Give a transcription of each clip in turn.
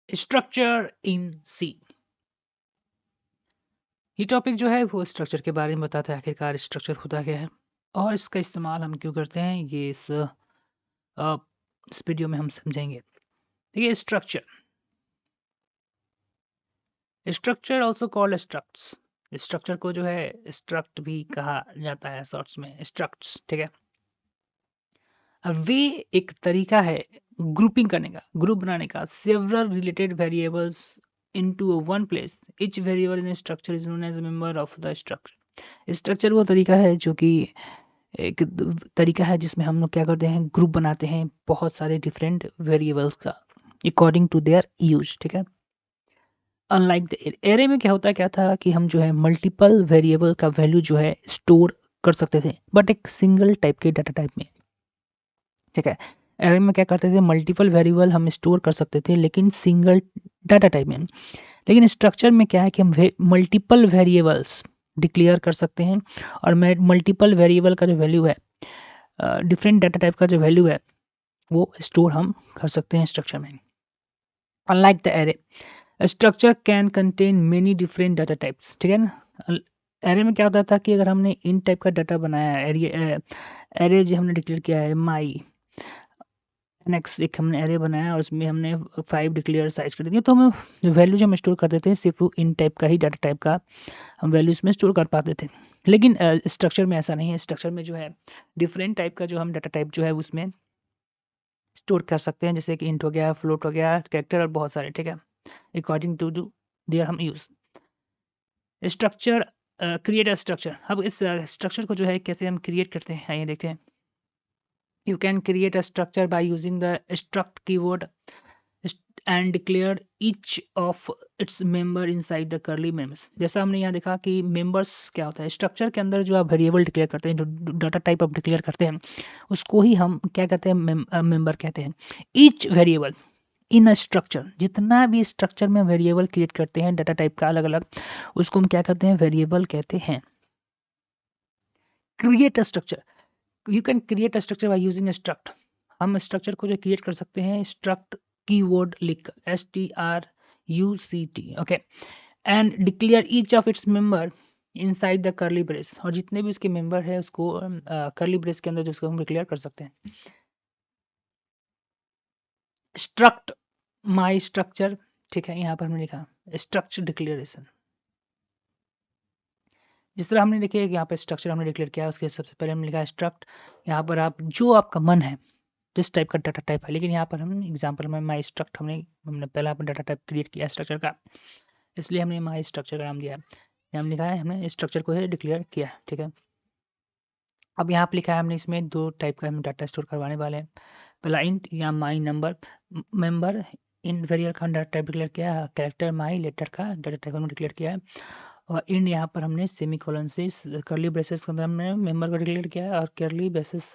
Structure in सी। ये topic जो है वो स्ट्रक्चर के बारे में बताता है, आखिरकार स्ट्रक्चर होता क्या है और इसका इस्तेमाल हम क्यों करते हैं, ये इस वीडियो में हम समझेंगे। देखिए, स्ट्रक्चर ऑल्सो कॉल्ड स्ट्रक्ट्स। स्ट्रक्चर को जो है स्ट्रक्ट भी कहा जाता है शॉर्ट्स में, स्ट्रक्ट्स, ठीक है। अब वे एक तरीका है ग्रुपिंग करने का, ग्रुप बनाने का several related variables into one place. Each variable in structure is known as a member of the structure. Structure वो तरीका है जो कि एक तरीका है जिसमें हम लोग क्या करते हैं, ग्रुप बनाते हैं बहुत सारे डिफरेंट वेरिएबल्स का अकॉर्डिंग टू देयर यूज, ठीक है। अनलाइक द एरे में क्या होता है, क्या था कि हम जो है मल्टीपल वेरिएबल का वैल्यू जो है स्टोर कर सकते थे, बट एक सिंगल टाइप के डाटा टाइप में, ठीक है। एरे में क्या करते थे, मल्टीपल वेरिएबल हम स्टोर कर सकते थे लेकिन सिंगल डाटा टाइप में। लेकिन स्ट्रक्चर में क्या है कि हम मल्टीपल वेरिएबल्स डिक्लेयर कर सकते हैं और मल्टीपल वेरिएबल का जो वैल्यू है, डिफरेंट डाटा टाइप का जो वैल्यू है, वो स्टोर हम कर सकते हैं स्ट्रक्चर में। Unlike the array, structure can contain many different data types, ठीक है ना। एरे में क्या होता था कि अगर हमने इन टाइप का डाटा बनाया, एरे जो हमने डिक्लेयर किया है माई नेक्स्ट, एक हमने एरे बनाया और उसमें हमने 5 डिक्लेयर साइज कर दिया, तो हम वैल्यू जो हम स्टोर कर देते हैं सिर्फ इन टाइप का ही डाटा टाइप का हम वैल्यूज में स्टोर कर पाते थे। लेकिन स्ट्रक्चर में ऐसा नहीं है। स्ट्रक्चर में जो है डिफरेंट टाइप का जो हम डाटा टाइप जो है उसमें स्टोर कर सकते हैं, जैसे कि इंट हो गया, फ्लोट हो गया, कैरेक्टर और बहुत सारे, ठीक है, अकॉर्डिंग टू डू देयर हम use structure. Create a structure. अब इस स्ट्रक्चर को जो है कैसे हम क्रिएट करते हैं, आइए देखते हैं। You can create a structure by using the struct keyword and declare each of its member inside the curly members। जैसा हमने यहाँ देखा कि members क्या होता है, स्ट्रक्चर के अंदर जो आप वेरिएबल डिक्लेयर करते हैं, जो डाटा टाइप आप डिक्लेयर करते हैं, उसको ही हम क्या कहते हैं, मेंबर कहते हैं। Each variable in a structure, जितना भी स्ट्रक्चर में वेरिएबल क्रिएट करते हैं डाटा टाइप का अलग अलग, उसको हम क्या कहते हैं, वेरिएबल कहते हैं। Create a structure, you can create a structure by using struct. हम स्ट्रक्चर को जो क्रिएट कर सकते हैं स्ट्रक्ट कीवर्ड लिख, STRUCT, okay, and declare each of its member inside the curly brace. और जितने भी उसके मेंबर है उसको कर्ली ब्रेस के अंदर जो उसको हम डिक्लेयर कर सकते हैं। स्ट्रक्ट माई स्ट्रक्चर, ठीक है, यहाँ पर हमने लिखा स्ट्रक्चर डिक्लेरेशन। जिस तरह हमने देखिए यहाँ पर स्ट्रक्चर हमने डिक्लेयर किया, उसके सबसे पहले हमने लिखा स्ट्रक्ट। यहाँ पर आप जो आपका मन है जिस टाइप का डाटा टाइप है, लेकिन यहाँ पर हम एग्जांपल में माई स्ट्रक्ट हमने पहला डाटा टाइप क्रिएट किया स्ट्रक्चर का, इसलिए हमने माई स्ट्रक्चर का नाम दिया है। यहाँ हम लिखा है हमने स्ट्रक्चर को ही डिक्लेयर किया, ठीक है। अब यहाँ पर लिखा है हमने इसमें दो टाइप का हम डाटा स्टोर करवाने वाले हैं। पहला इंट या my number member, in variable का डाटा टाइप डिक्लेयर किया है। कैरेक्टर माई लेटर का डाटा टाइप हमने डिक्लेयर किया है। और इंड यहाँ पर हमने सेमी कॉलन से करली ब्रेसेस के अंदर हमने मेंबर को डिक्लेयर किया है और करली ब्रेसेस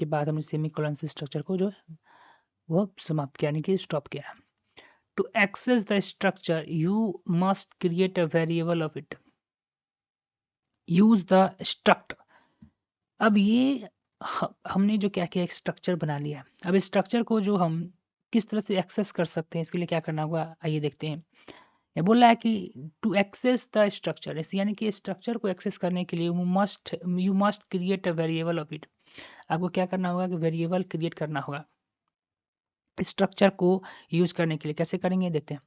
के बाद हमने सेमी कॉलन से स्ट्रक्चर को जो है वो समाप्त किया, यानी कि स्टॉप किया। To access the structure you must create a variable of it, use the struct. अब ये हमने जो क्या किया, एक स्ट्रक्चर बना लिया। अब इस स्ट्रक्चर को जो हम किस तरह से एक्सेस कर सकते हैं, इसके लिए क्या करना होगा, आइए देखते हैं। ये बोल रहा है कि टू एक्सेस द स्ट्रक्चर, यानी कि स्ट्रक्चर को एक्सेस करने के लिए you must create a variable of it. आपको क्या करना होगा कि वेरिएबल क्रिएट करना होगा स्ट्रक्चर को यूज करने के लिए। कैसे करेंगे देखते हैं।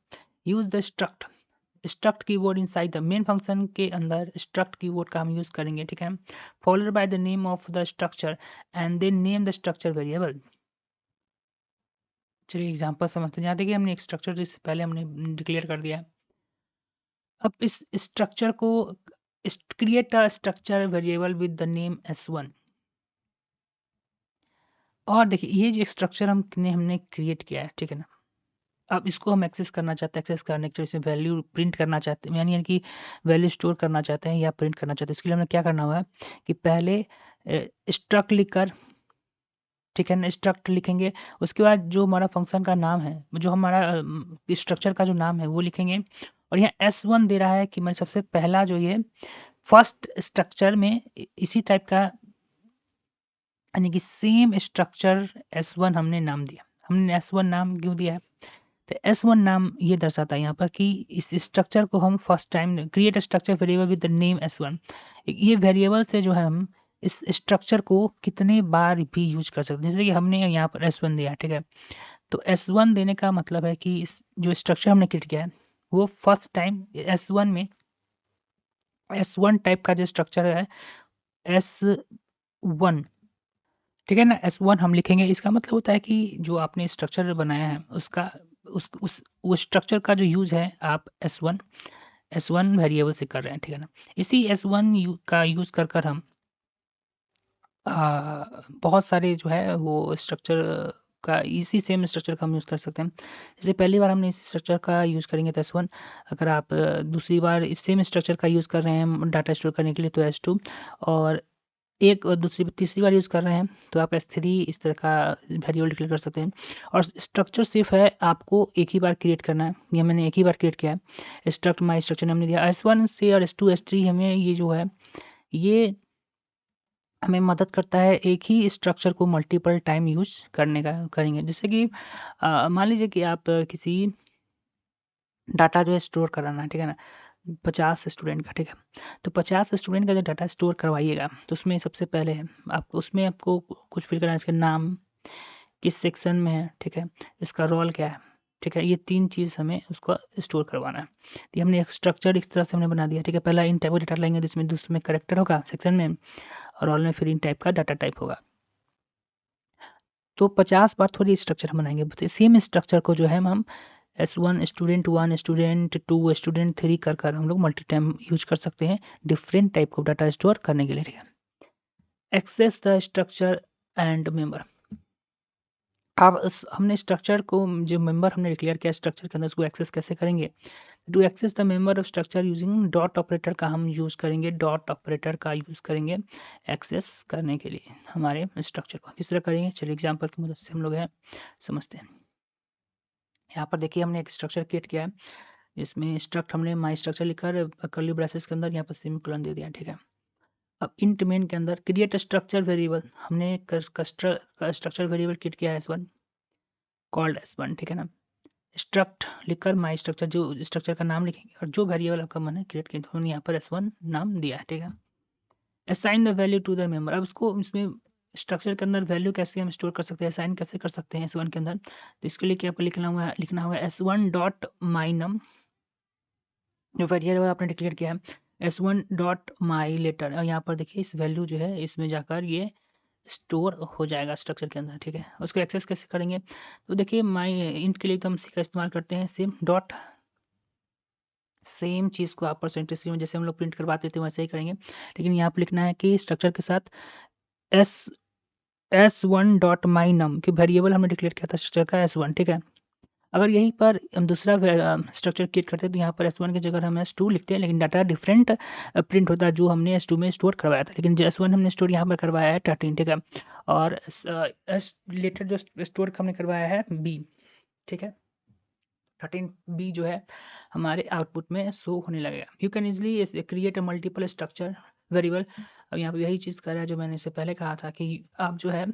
Use the struct, struct keyword inside the main function के अंदर स्ट्रक्ट कीवर्ड का हम यूज करेंगे, ठीक है। Followed by the name of the structure and then name the structure variable. चलिए एग्जांपल समझते हैं। यहाँ देखिए हमने एक स्ट्रक्चर जिससे पहले हमने डिक्लेयर कर दिया। अब इस स्ट्रक्चर को create a structure variable with the name S1। और देखिए ये जो स्ट्रक्चर हमने क्रिएट किया है, ठीक है ना। अब इसको हम एक्सेस करना चाहते हैं, एक्सेस करने के लिए इसमें वैल्यू प्रिंट करना चाहते हैं, यानी कि वैल्यू स्टोर करना चाहते हैं या प्रिंट करना चाहते हैं। इसके लिए हमें क्या करना होगा कि पहले स्ट्रक्ट लिखकर, ठीक है ना, स्ट्रक्ट लिखेंगे। उसके बाद जो हमारा फंक्शन का नाम है, जो हमारा स्ट्रक्चर का जो नाम है वो लिखेंगे। और यहाँ S1 दे रहा है कि मैं सबसे पहला जो ये फर्स्ट स्ट्रक्चर में इसी टाइप का, यानी कि सेम स्ट्रक्चर S1 हमने नाम दिया। हमने S1 नाम क्यों दिया है, तो S1 नाम ये दर्शाता है यहाँ पर कि इस स्ट्रक्चर को हम first time create structure variable with the name S1। ये वेरिएबल से जो है हम इस स्ट्रक्चर को कितने बार भी यूज कर सकते हैं। जैसे कि हमने यहाँ पर S1 दिया, ठीक है, तो S1 देने का मतलब है कि इस जो स्ट्रक्चर हमने क्रिएट किया है वो फर्स्ट टाइम S1 में S1 टाइप का जो स्ट्रक्चर है S1, ठीक है ना, S1 हम लिखेंगे। इसका मतलब होता है कि जो आपने स्ट्रक्चर बनाया है उसका उस स्ट्रक्चर का जो यूज है आप S1 वेरिएबल से कर रहे हैं, ठीक है ना। इसी S1 का यूज कर कर हम बहुत सारे जो है वो स्ट्रक्चर का इसी सेम स्ट्रक्चर का हम यूज़ कर सकते हैं। जैसे पहली बार हमने इसी स्ट्रक्चर का यूज़ करेंगे तो S1, अगर आप दूसरी बार इस सेम स्ट्रक्चर का यूज़ कर रहे हैं डाटा स्टोर करने के लिए तो S2, और एक और दूसरी तीसरी बार यूज़ कर रहे हैं तो आप S3 इस तरह का वेरिएबल डिक्लेयर कर सकते हैं। और स्ट्रक्चर सिर्फ है आपको एक ही बार क्रिएट करना है, ये मैंने एक ही बार क्रिएट किया है। स्ट्रक्ट माई स्ट्रक्चर हमने दिया S1 से, और S2 S3 हमें ये जो है ये हमें मदद करता है एक ही स्ट्रक्चर को मल्टीपल टाइम यूज करने का करेंगे। जैसे कि मान लीजिए कि आप किसी डाटा जो है स्टोर कराना है, ठीक है ना, 50 स्टूडेंट का, ठीक है, तो 50 स्टूडेंट का जो डाटा स्टोर करवाइएगा तो उसमें सबसे पहले है आप उसमें आपको कुछ फिल करना है, इसका नाम, किस सेक्शन में है, ठीक है, इसका रोल क्या है, ठीक है, ये 3 चीज़ हमें उसको स्टोर करवाना है। तो ये हमने एक स्ट्रक्चर इस तरह से हमने बना दिया, ठीक है। पहला इन टाइप का डाटा लेंगे जिसमें दूसरे करेक्टर होगा सेक्शन में, और रोल में फिर इन टाइप का डाटा टाइप होगा। तो 50 बार थोड़ी स्ट्रक्चर हम बनाएंगे, सेम स्ट्रक्चर को जो है हम S1 स्टूडेंट 1 स्टूडेंट 2 स्टूडेंट 3 कर कर हम लोग मल्टी टाइम यूज कर सकते हैं डिफरेंट टाइप का डाटा स्टोर करने के लिए, ठीक है। Access the structure and member. अब हमने स्ट्रक्चर को जो मेंबर हमने डिक्लेयर किया स्ट्रक्चर के अंदर उसको एक्सेस कैसे करेंगे। To access the member of structure using dot operator का हम यूज़ करेंगे, डॉट ऑपरेटर का यूज़ करेंगे एक्सेस करने के लिए हमारे स्ट्रक्चर को। किस तरह करेंगे, चलिए एग्जाम्पल की मदद से हम लोग हैं समझते हैं। यहाँ पर देखिए हमने एक स्ट्रक्चर क्रिएट किया है जिसमें स्ट्रक्ट हमने माई स्ट्रक्चर लिखकर कर्ली ब्रेसेस के अंदर यहाँ पर सेमीकोलन दे दिया, ठीक है। अब इंट मेन के अंदर क्रिएट स्ट्रक्चर वेरिएबल हमने स्ट्रक्चर वेरिएबल क्रिएट किया है S1 कॉल्ड S1, ठीक है ना। स्ट्रक्ट लिखकर माई स्ट्रक्चर जो स्ट्रक्चर का नाम लिखेंगे और जो वेरिएबल आपका मन है क्रिएट किया तो हमने यहाँ पर S1 नाम दिया है, ठीक है। Assign the value to the member. अब उसको इसमें स्ट्रक्चर के अंदर वैल्यू कैसे हम स्टोर कर सकते हैं, असाइन कैसे कर सकते हैं S1 के अंदर, तो इसके लिए क्या आपको लिखना होगा S1 डॉट माई नम, जो वेरिएबल आपने डिक्लेयर किया है S1 डॉट माई लेटर, और यहाँ पर देखिए इस वैल्यू जो है इसमें जाकर ये स्टोर हो जाएगा स्ट्रक्चर के अंदर, ठीक है। उसको एक्सेस कैसे करेंगे, तो देखिए माई इंट के लिए तो हम सी का इस्तेमाल करते हैं सेम डॉट, सेम चीज़ को आप परसेंटेज में जैसे हम लोग प्रिंट करवाते थे वैसे ही करेंगे, लेकिन यहाँ पर लिखना है कि स्ट्रक्चर के साथ S1 डॉट माई नम की वेरिएबल हमने डिक्लेयर किया था स्ट्रक्चर का S1, ठीक है। अगर यहीं पर हम दूसरा स्ट्रक्चर क्रिएट करते हैं तो यहाँ पर S1 की जगह हम S2 लिखते हैं, लेकिन डाटा डिफरेंट प्रिंट होता है जो हमने S2 में स्टोर करवाया था, लेकिन S1 हमने स्टोर यहाँ पर करवाया है 13, ठीक है। और एस लेटर जो स्टोर हमने करवाया है B, ठीक है, 13B जो है हमारे आउटपुट में शो होने लगेगा। You can easily create a multiple structure variable. अब यहाँ पर यही चीज़ कर रहा है जो मैंने इससे पहले कहा था कि आप जो है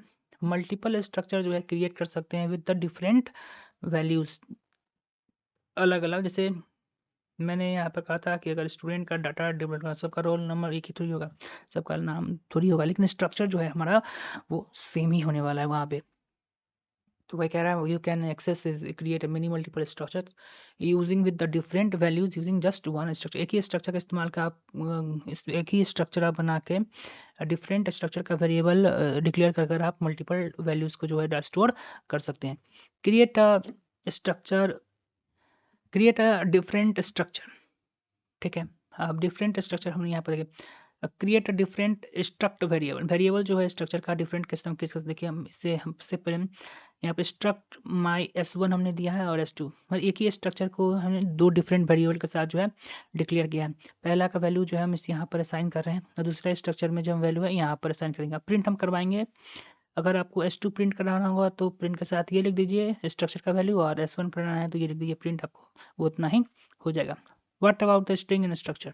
मल्टीपल स्ट्रक्चर जो है क्रिएट कर सकते हैं विद द डिफरेंट वैल्यूज अलग अलग। जैसे मैंने यहाँ पर कहा था कि अगर स्टूडेंट का डाटा डिफरेंट होगा, सबका रोल नंबर एक ही थोड़ी होगा, सबका नाम थोड़ी होगा, लेकिन स्ट्रक्चर जो है हमारा वो सेम ही होने वाला है वहाँ पे। तो वही कह रहा है you can access is create many multiple structures using with the different values using just one structure. एक ही स्ट्रक्चर का इस्तेमाल का आप एक ही स्ट्रक्चर आप बना के डिफरेंट स्ट्रक्चर का वेरिएबल डिक्लेयर कर कर आप मल्टीपल वैल्यूज को जो है स्टोर कर सकते हैं। Create structure create a different structure, ठीक है। अब डिफरेंट स्ट्रक्चर हमने यहाँ पर देखिए create a different struct variable, variable जो है स्ट्रक्चर का डिफरेंट कैसे हम क्रिएट कर सकते, देखिए हम इससे पहले यहाँ पे स्ट्रक्ट माई S1 हमने दिया है और S2, मतलब एक ही स्ट्रक्चर को हमने दो डिफरेंट वेरिएबल के साथ जो है डिक्लेयर किया है। पहला का वैल्यू जो है हम इस यहाँ पर असाइन कर रहे हैं और दूसरा स्ट्रक्चर में जो हम वैल्यू है यहाँ पर असाइन करेंगे। प्रिंट हम करवाएंगे, अगर आपको S2 प्रिंट कराना होगा तो प्रिंट के साथ ये लिख दीजिए स्ट्रक्चर का वैल्यू, और S1 कराना है तो ये लिख दीजिए प्रिंट, आपको वो उतना ही हो जाएगा। What about the string in structure,